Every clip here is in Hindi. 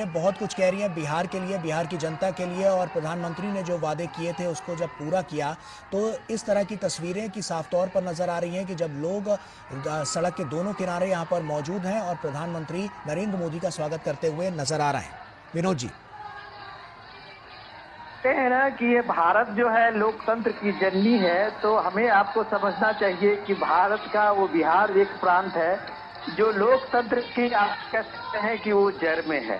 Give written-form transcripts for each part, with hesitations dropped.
तस्वीरें बहुत कुछ कह रही हैं बिहार के लिए, बिहार की जनता के लिए, और प्रधानमंत्री ने जो वादे किए थे उसको जब पूरा किया तो इस तरह की तस्वीरें की साफ तौर पर नजर आ रही हैं कि जब लोग सड़क के दोनों किनारे यहाँ पर मौजूद हैं और प्रधानमंत्री नरेंद्र मोदी का स्वागत करते हुए नजर आ रहे हैं। विनोद जी, है ना कि ये भारत जो है लोकतंत्र की जननी है, तो हमें आपको समझना चाहिए कि भारत का वो बिहार एक प्रांत है जो लोकतंत्र की आप कह सकते हैं कि वो जड़ में है।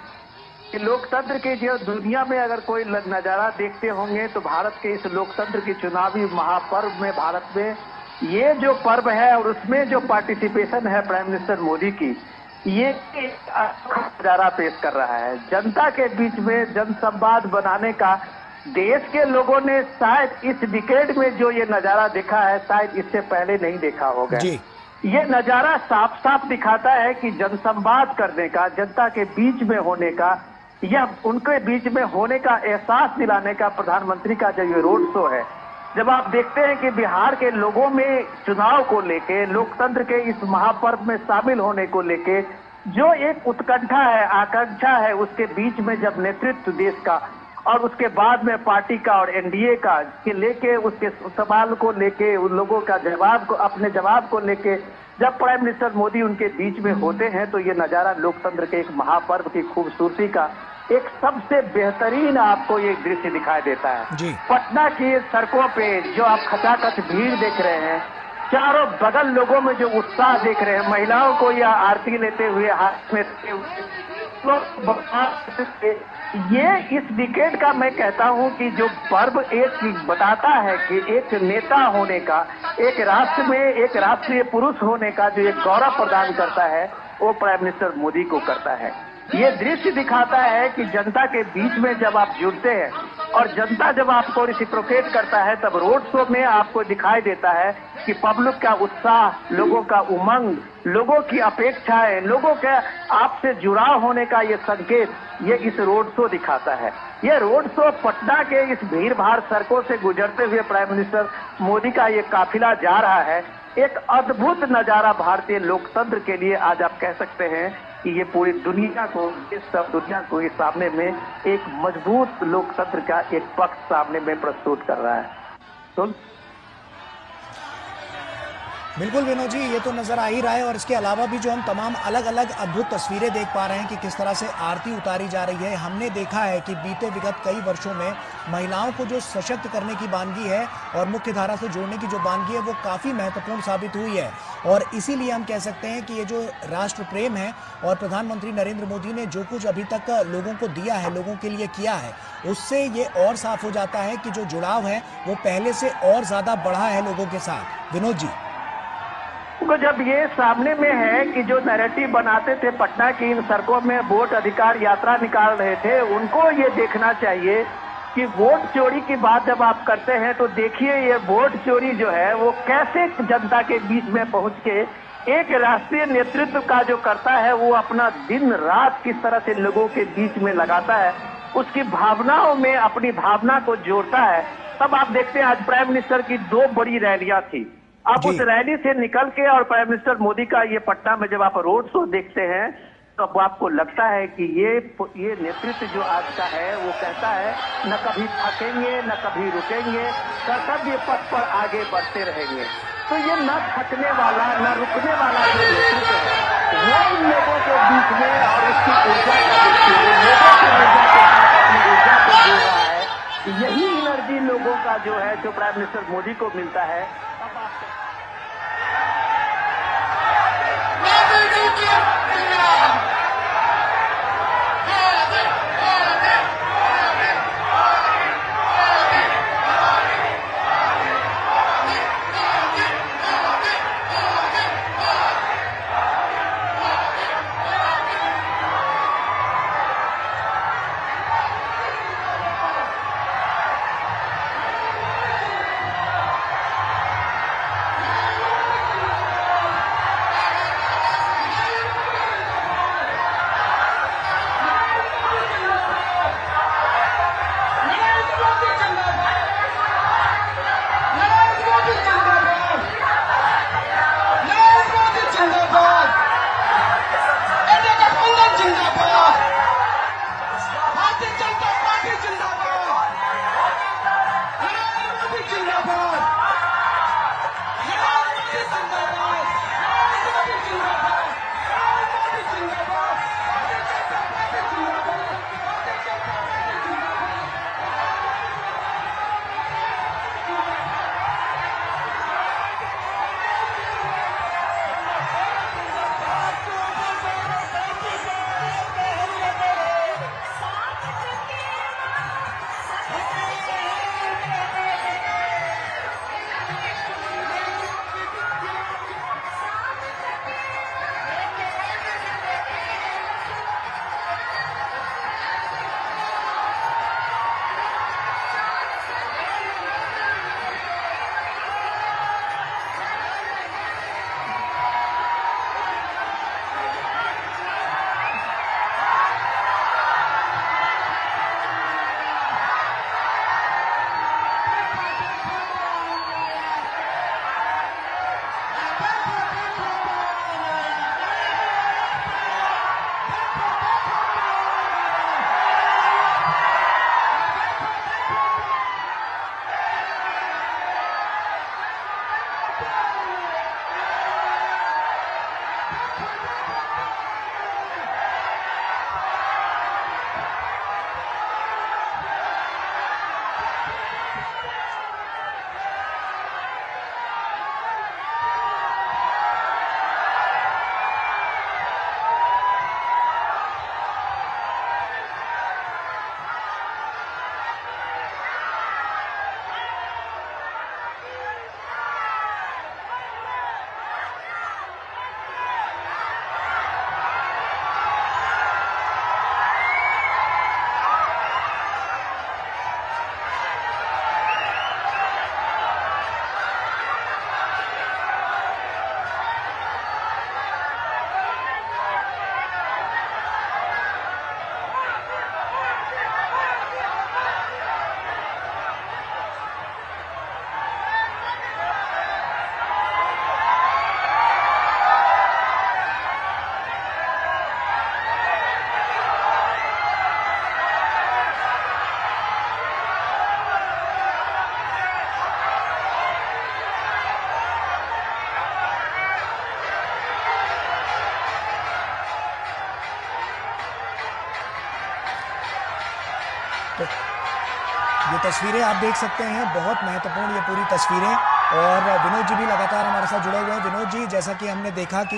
कि लोकतंत्र के जो दुनिया में अगर कोई नजारा देखते होंगे तो भारत के इस लोकतंत्र की चुनावी महापर्व में भारत में ये जो पर्व है और उसमें जो पार्टिसिपेशन है प्राइम मिनिस्टर मोदी की, ये नजारा पेश कर रहा है। जनता के बीच में जनसंवाद बनाने का देश के लोगों ने शायद इस डिकेड में जो ये नजारा देखा है शायद इससे पहले नहीं देखा होगा। ये नजारा साफ साफ दिखाता है कि जनसंवाद करने का, जनता के बीच में होने का या उनके बीच में होने का एहसास दिलाने का प्रधानमंत्री का जो ये रोड शो है, जब आप देखते हैं कि बिहार के लोगों में चुनाव को लेके, लोकतंत्र के इस महापर्व में शामिल होने को लेके जो एक उत्कंठा है, आकांक्षा है, उसके बीच में जब नेतृत्व देश का और उसके बाद में पार्टी का और एनडीए का के लेके उसके सवाल को लेके उन लोगों का जवाब को, अपने जवाब को लेके जब प्राइम मिनिस्टर मोदी उनके बीच में होते हैं तो ये नजारा लोकतंत्र के एक महापर्व की खूबसूरती का एक सबसे बेहतरीन आपको ये दृश्य दिखाई देता है। पटना की सड़कों पे जो आप खचाखच भीड़ देख रहे हैं, चारों बगल लोगों में जो उत्साह देख रहे हैं, महिलाओं को या आरती लेते हुए हाथ में ये इस डिकेड का मैं कहता हूं कि जो पर्व एक बताता है कि एक नेता होने का, एक राष्ट्र में एक राष्ट्रीय पुरुष होने का जो एक गौरव प्रदान करता है वो प्राइम मिनिस्टर मोदी को करता है। ये दृश्य दिखाता है कि जनता के बीच में जब आप जुड़ते हैं और जनता जब आपको रिसिप्रोकेट करता है तब रोड शो में आपको दिखाई देता है कि पब्लिक का उत्साह, लोगों का उमंग, लोगों की अपेक्षाएं, लोगों के आपसे जुड़ाव होने का ये संकेत ये इस रोड शो दिखाता है। ये रोड शो पटना के इस भीड़ भाड़ सड़कों से गुजरते हुए प्राइम मिनिस्टर मोदी का ये काफिला जा रहा है। एक अद्भुत नजारा भारतीय लोकतंत्र के लिए आज आप कह सकते हैं कि ये पूरी दुनिया को, इस सब दुनिया को इस सामने में एक मजबूत लोकतंत्र का एक पक्ष सामने में प्रस्तुत कर रहा है। तो बिल्कुल विनोद जी, ये तो नजर आ ही रहा है और इसके अलावा भी जो हम तमाम अलग अलग अद्भुत तस्वीरें देख पा रहे हैं कि किस तरह से आरती उतारी जा रही है। हमने देखा है कि बीते विगत कई वर्षों में महिलाओं को जो सशक्त करने की बानगी है और मुख्य धारा से जोड़ने की जो बानगी है वो काफ़ी महत्वपूर्ण साबित हुई है, और इसीलिए हम कह सकते हैं कि ये जो राष्ट्र प्रेम है और प्रधानमंत्री नरेंद्र मोदी ने जो कुछ अभी तक लोगों को दिया है, लोगों के लिए किया है, उससे ये और साफ हो जाता है कि जो जुड़ाव है वो पहले से और ज़्यादा बढ़ा है लोगों के साथ। विनोद जी, तो जब ये सामने में है कि जो नैरेटिव बनाते थे पटना की इन सड़कों में वोट अधिकार यात्रा निकाल रहे थे, उनको ये देखना चाहिए कि वोट चोरी की बात जब आप करते हैं तो देखिए ये वोट चोरी जो है वो कैसे जनता के बीच में पहुंच के एक राष्ट्रीय नेतृत्व का जो करता है वो अपना दिन रात किस तरह से लोगों के बीच में लगाता है, उसकी भावनाओं में अपनी भावना को जोड़ता है। तब आप देखते हैं आज प्राइम मिनिस्टर की 2 बड़ी रैलियां थी। अब उस रैली से निकल के और प्राइम मिनिस्टर मोदी का ये पटना में जब आप रोड शो देखते हैं तो अब आपको लगता है कि ये नेतृत्व जो आज का है वो कहता है न कभी थकेंगे न कभी रुकेंगे, कर्तव्य पथ पर आगे बढ़ते रहेंगे। तो ये न थकने वाला न रुकने वाला जो नेतृत्व है वो इन लोगों के बीच में और उसकी ऊर्जा का देखिए, लोगों की ऊर्जा के साथ अपनी ऊर्जा को जोड़ रहा है। यही एनर्जी लोगों का जो है जो प्राइम मिनिस्टर मोदी को मिलता है। तो ये तस्वीरें आप देख सकते हैं, बहुत महत्वपूर्ण ये पूरी तस्वीरें। और विनोद जी भी लगातार हमारे साथ जुड़े हुए हैं। विनोद जी, जैसा कि हमने देखा कि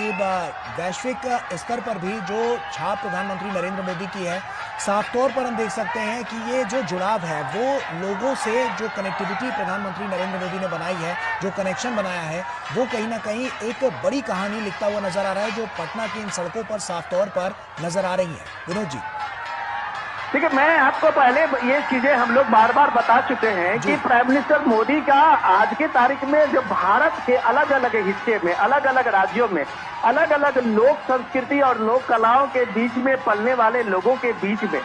वैश्विक स्तर पर भी जो छाप प्रधानमंत्री नरेंद्र मोदी की है, साफ तौर पर हम देख सकते हैं कि ये जो जुड़ाव है वो लोगों से, जो कनेक्टिविटी प्रधानमंत्री नरेंद्र मोदी ने बनाई है, जो कनेक्शन बनाया है, वो कहीं ना कहीं एक बड़ी कहानी लिखता हुआ नजर आ रहा है, जो पटना की इन सड़कों पर साफ तौर पर नजर आ रही है। विनोद जी, देखिए, मैं आपको पहले ये चीजें हम लोग बार बार बता चुके हैं कि प्राइम मिनिस्टर मोदी का आज की तारीख में जो भारत के अलग अलग हिस्से में, अलग अलग राज्यों में, अलग अलग लोक संस्कृति और लोक कलाओं के बीच में पलने वाले लोगों के बीच में